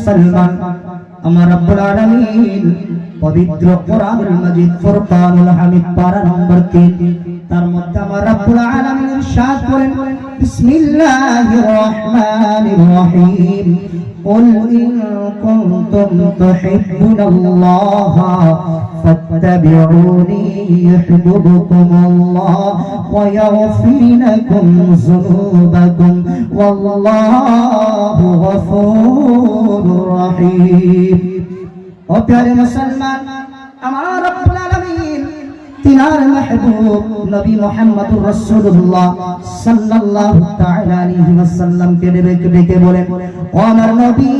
মুসলমান, আমার রব্বুল আলামিন পবিত্র কোরআনুল মাজিদ ফুরকানুল হামিদ পারা নম্বর 3 তার মধ্যে আমার রব্বুল আলামিন ইরশাদ করেন, বিসমিল্লাহির রহমানির রহিম, قل إن كنتم تحبون الله فاتبعوني يحببكم الله ويغفر لكم ذنوبكم والله غفور رحيم। ও প্যারে মুসলমান, আমার রব্বুল আলামিন তিনার মাহবুব নবী মুহাম্মদুর রাসূলুল্লাহ সাল্লাল্লাহু তাআলা আলাইহি ওয়াসাল্লাম কে ডেকে বলেন, ও আমার নবী,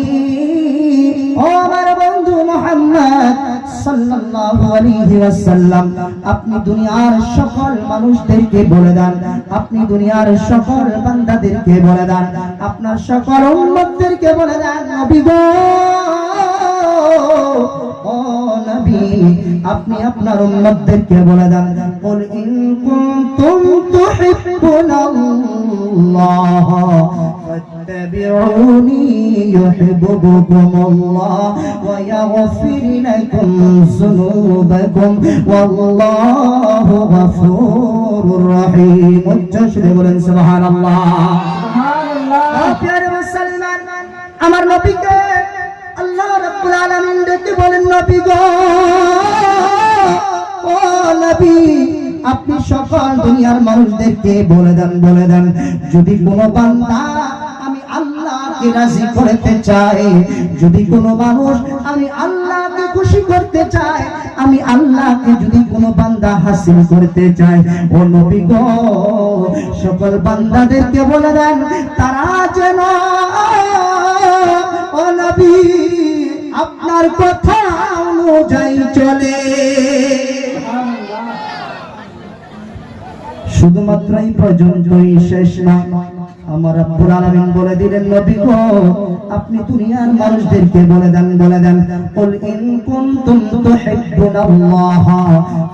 ও আমার বন্ধু মুহাম্মদ সাল্লাল্লাহু আলাইহি ওয়াসাল্লাম, আপনি দুনিয়ার সকল মানুষদেরকে বলে দেন, আপনি দুনিয়ার সকল বান্দাদেরকে বলে দেন, আপনার সকল উম্মতদেরকে বলে দেন, নবী গো, ও নবী, আপনি আপনার উম্মতদেরকে বলে দেন, কুল ইন কুনতুম তুহিব্বুনাল্লাহ ফাত্তাবিউনি ইউহিব্বুকুমুল্লাহ ওয়া ইয়াগফির লাকুম যুনুবাকুম ওয়াল্লাহু গফুরুর রহিম। উচ্চস্বরে বলেন সুবহানাল্লাহ, সুবহানাল্লাহ। ও প্রিয় মুসলমান, আমার নবীকে আল্লাহ রাব্বুল আলামিন ডেকে বলেন, নবী গো, ও নবী, আপনি সকল দুনিয়ার মানুষদেরকে বলে দেন, যদি কোনো বান্দা আমি আল্লাহকে রাজি করতে চাই, যদি কোনো মানুষ আমি আল্লাহকে খুশি করতে চাই, আমি আল্লাহকে যদি কোনো বান্দা হাসিল করতে চাই, ও নবী গো, সকল বান্দাদেরকে বলে দেন, তারা যেন, ও নবী, আপনার কথা অনুযায়ী চলে। শুধুমাত্র এই পর্যন্তই শেষ না, আমার রব্বুল আলামিন বলে দিলেন, নবী গো, আপনি দুনিয়ার মানুষদেরকে বলে দেন, কুল ইন কুনতুম তুহিব্বুনাল্লাহ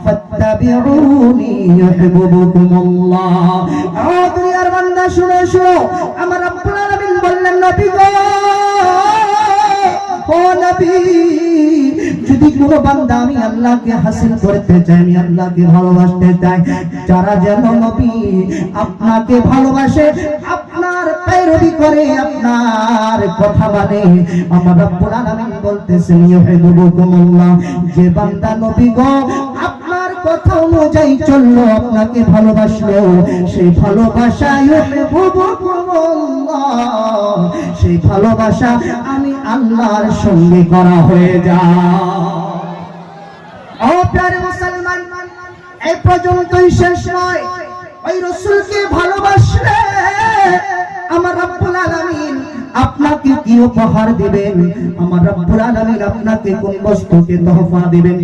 ফাত্তাবিউনি ইউহিব্বুকুমুল্লাহ। ও দুনিয়ার বান্দা, শুনো, আমার রব্বুল আলামিন বললেন, নবী গো, ও নবী, যদি কোনো বান্দা আমি আল্লাহকে হাসিল করতে চাই, আমি আল্লাহকে ভালোবাসতে চাই, যারা যেন নবী আপনাকে ভালোবাসে, আপনার পেরবি করে, আপনার কথা মানে, আমার রব্বুল আলামিন বলতেছেন, ইউহিব্বুকুমুল্লাহ, যে বান্দা নবী গো আপনার কথা অনুযায়ী চললো, আপনাকে ভালোবাসলো, সেই ভালোবাসা ইউহিব্বুকুমুল্লাহ, সেই ভালোবাসা আমি আল্লাহর সঙ্গে করা হয়ে যায়। ও প্রিয় মুসলমান, এই পর্যন্তই শেষ নয়, ওই রাসূলকে ভালোবাসলে আমার রব্বুল আলামিন আপনাকে কি উপহার দিবেন, আমার রব্বুল আলামিন আপনাকে কোন বস্তুকে তোহফা দিবেন,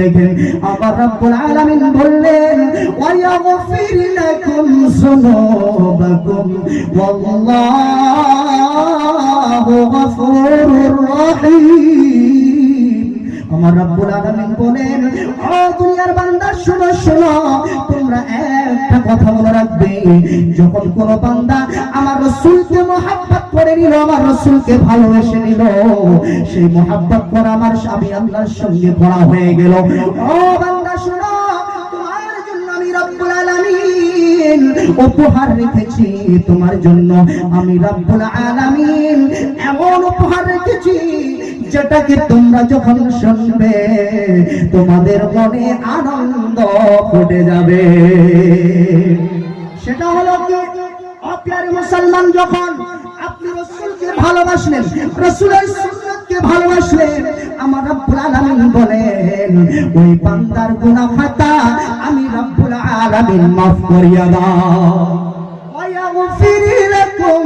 দেখেন আমার রব্বুল আলামিন বললেন, ওয়া ইয়াগফির লাকুম যুনুবাকুম ওয়াল্লাহু গফুরুর রহিম। আমার রব্বুল আলামিন বলেন, ও দুনিয়ার বান্দা, শুনো, তোমরা একটা কথা মনে রাখবে, যখন কোন বান্দা আমার রাসূলকে মহব্বত করে নিল, আমার রাসূলকে ভালোবেসে নিল, সেই মহব্বত করা আমার আমি আল্লাহর সঙ্গে করা হয়ে গেল। ও বান্দা শুনো, তোমার জন্য আমি রব্বুল আলামিন উপহার রেখেছি, তোমার জন্য আমি রব্বুল আলামিন এমন উপহার রেখেছি, যেটাকে তোমরা যখন শুনবে তোমাদের মনে আনন্দ ফুটে যাবে। সেটা হলো কি, ও প্রিয় মুসলমান, যখন আপনি রাসূলকে ভালোবাসলেন, রাসূলের সুন্নাতকে ভালোবাসলেন, আমার রব্বুল আলামিন বলেন, ওই বান্দার গুনাহ খাতা আমি রব্বুল আলামিন মাফ করিয়া দাও, ওয়া ইয়াগফির লাকুম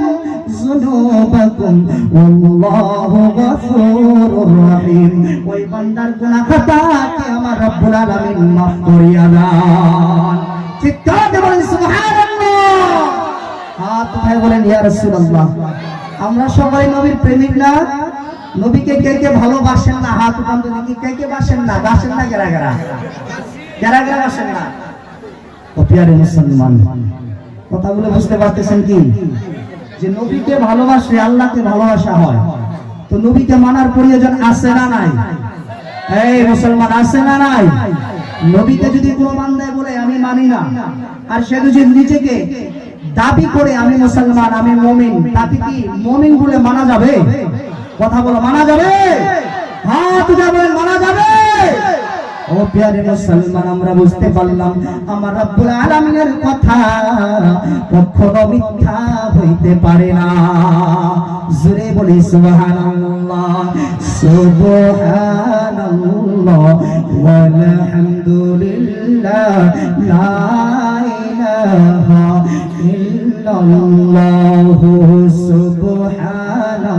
যুনুবাকুম ওয়াল্লাহু গফুরুর রহিম। ওই বান্দার গুনাহ খাতাকে আমার রব্বুল আলামিন মাফ করিয়া দেন। চিৎকার দিয়ে বলেন সুবহানাল্লাহ। হাত উঠায় বলেন, ইয়া রাসূলুল্লাহ। আমরা সবাই নবীর প্রেমিক না? নবীকে কে কে ভালোবাসেন না? হাত উঠান তো দেখি, কে বাসেন না? বাসেন না যারা বাসেন না? ও প্রিয় মুসলমান, কথাগুলো বুঝতে পারতেছেন কি, যে নবীকে ভালোবাসলে আল্লাহকে ভালোবাসা হয়। তো নবীকে মানার প্রয়োজন আছে না নাই? এই মুসলমান আছে না নাই? নবীকে যদি কোনো বান্দায় বলে আমি মানি না, আর সে যদি নিজেকে দাবি করে আমি মুসলমান, আমি মুমিন, তাকে কি মুমিন বলে মানা যাবে? কথা বলো, মানা যাবে? হাত উঠে বলেন, মানা যাবে? ও প্রিয় মুসলমান, আমরা বুঝতে পারলাম আমার রব্বুল আলামিনের কথা কখনো মিথ্যা হইতে পারে না। জোরে বলি সুবহানাল্লাহ, সুবহানাল্লাহ ওয়ালহামদুলিল্লাহ, লা ইলাহা ইল্লাল্লাহ, সুবহানাল্লাহ।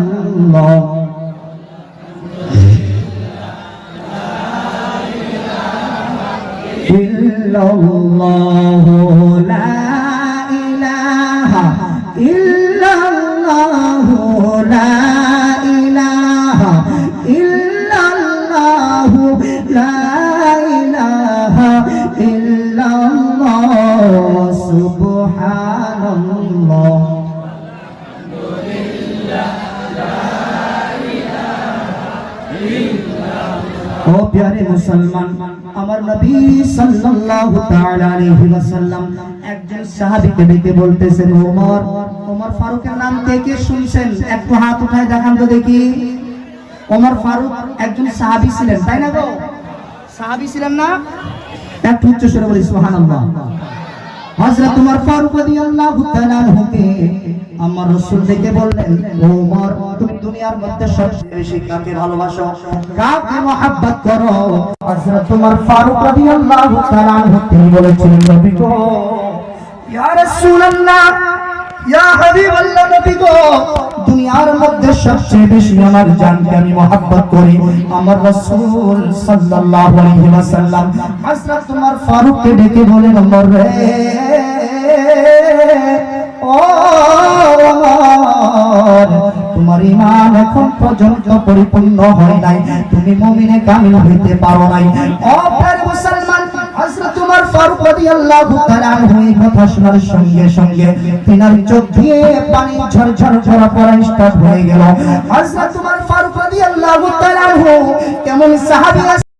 ইল্লাল্লাহু লা ইলাহা ইল্লাল্লাহু, লা ইলাহা ইল্লাল্লাহু, লা ইলাহা ইল্লাল্লাহ, সুবহানাল্লাহ। ও প্যারে মুসলমান, আমার নবী সাল্লাল্লাহু তাআলা আলাইহি ওয়াসাল্লাম একজন সাহাবীকে ডেকে বলতেছেন, ওমর, ওমর ফারুকের নাম কে কে শুনছেন? একটু হাত উঠায় দেখান তো দেখি। ওমর ফারুক একজন সাহাবী ছিলেন, তাই না গো? সাহাবী ছিলেন না? একটু উচ্চ স্বরে বলি সুবহানাল্লাহ। হযরত ওমর ফারুক রাদিয়াল্লাহু তাআলা আনহুকে আমার রাসূল ডেকে বললেন, ওমর, তুমি দুনিয়ার মধ্যে সবচেয়ে বেশি কাকে ভালোবাসো, কাকে মহব্বত করো? হযরত ওমর ফারুক রাদিয়াল্লাহু তাআলা আনহু তিনি বলেছিলেন, নবী গো, ইয়া রাসূলুল্লাহ, ইয়া হাবিবাল্লাহ, নবী গো, দুনিয়ার মধ্যে সবচেয়ে বেশি আমার জানকে আমি মহব্বত করি আমার রাসূল সাল্লাল্লাহু আলাইহি ওয়াসাল্লাম। হযরত ওমর ফারুককে ডেকে বলেন, ওমর রে, ও ওমর, তোমার ঈমান এখন পর্যন্ত পরিপূর্ণ হয় নাই, তুমি মুমিনে কামিল হইতে পারো নাই। ও প্রিয় মুসলমান, হযরত ওমর ফারুক রাদিয়াল্লাহু তাআলা আনহু এই কথা শোনার সঙ্গে সঙ্গে তিনার চোখ দিয়ে পানি ঝরঝর ঝরা পড়া স্টার্ট হয়ে গেল। হযরত ওমর ফারুক রাদিয়াল্লাহু তাআলা আনহু কেমন সাহাবী